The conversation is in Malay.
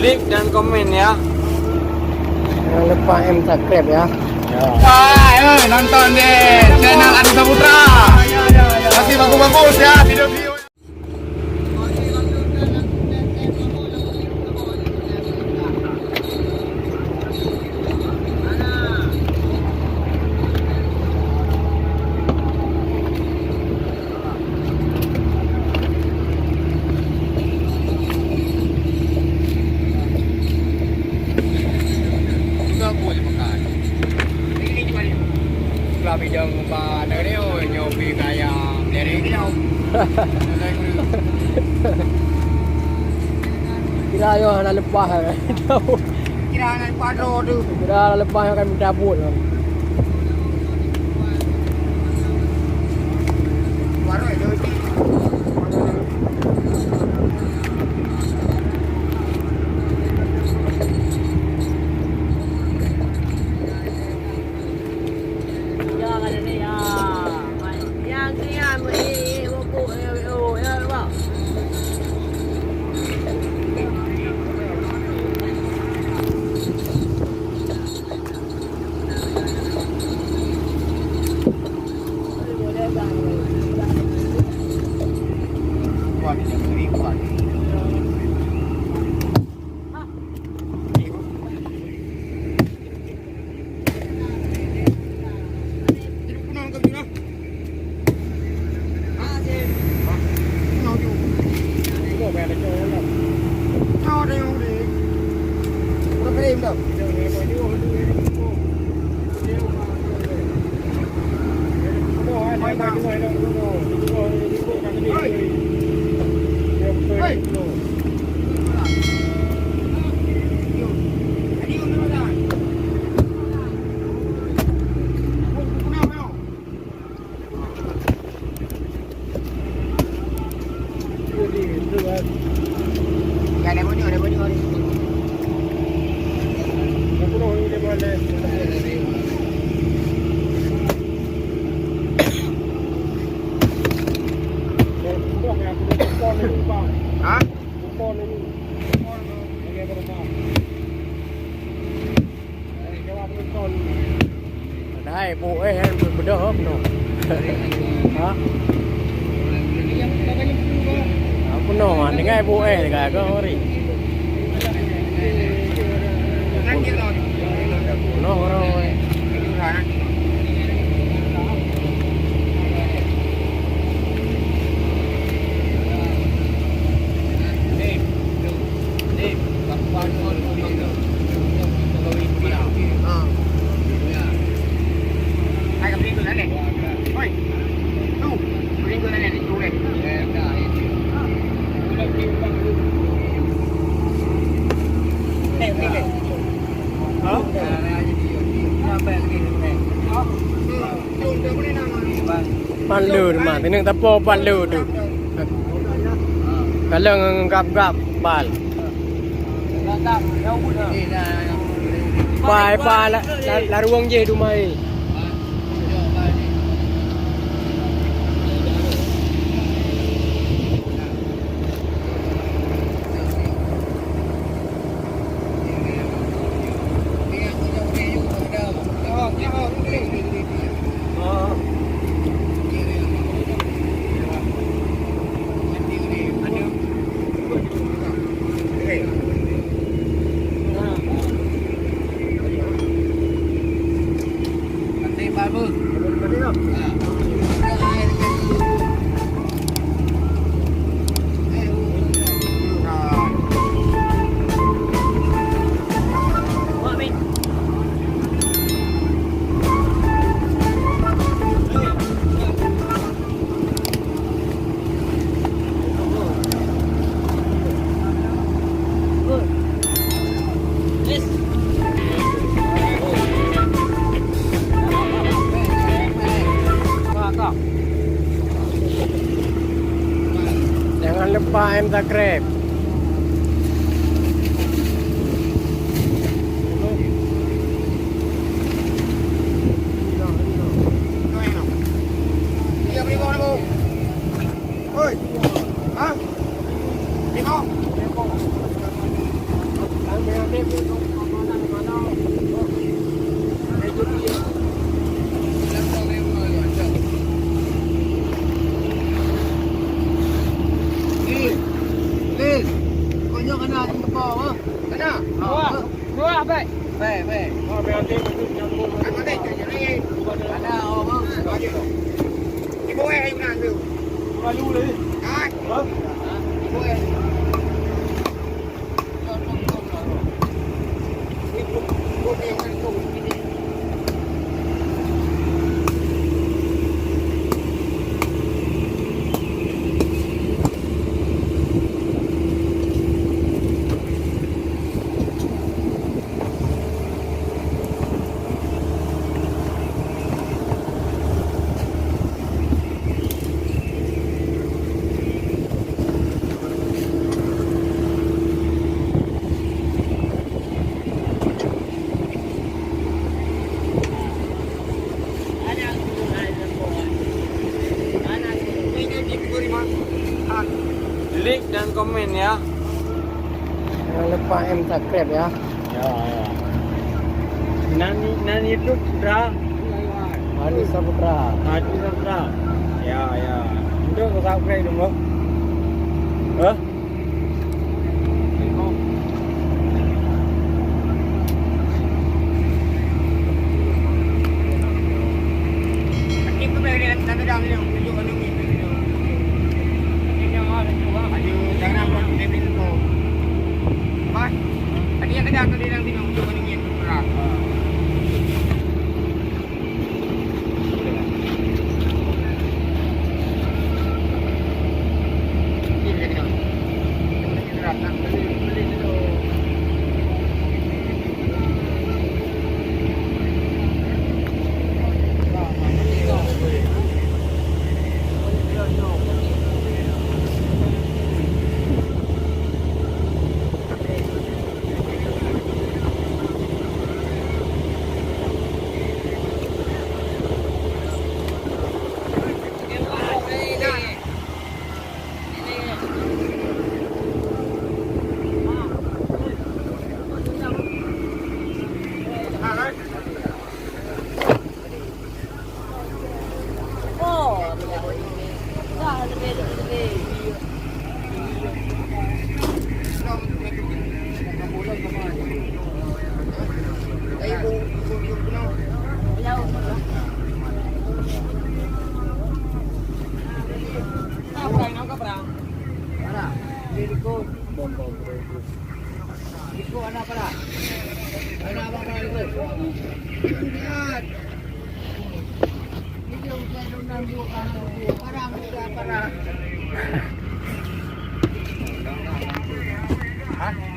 like dan komen ya. Jangan lupa subscribe ya. Hai, nonton deh channel Adi Saputra. Masih bagus-bagus ya video-video. Bị dần và nơi đấy nhiều vì cái để đi cái nhau. Kira yo nak lepas kan. Kira nak padro tu. Kira lepas akan minta cabut. Baru ada ni. Đây bộ ấy em vừa đỡ hấp nổ. Hả? Aku nổ anh ngay bộ ấy thì cả có gì. Nổ rồi. Pan lur mah, tineng tapo pan lur tu. Kalau ngap-ngap bal. Pai pa la ruang je tu mai. Jangan lupa subscribe. Oi. Hah? Đi không? Dua baik. Baik. Oh, berarti ada orang. Ibu ayo nak tu. Lalu lagi. Ibu ayo. Like dan komen ya. Jangan lupa subscribe ya. Ya. Nan YouTube Putra. Hadi Saputra. Ya. Untuk subscribe dulu. Hah? Hah?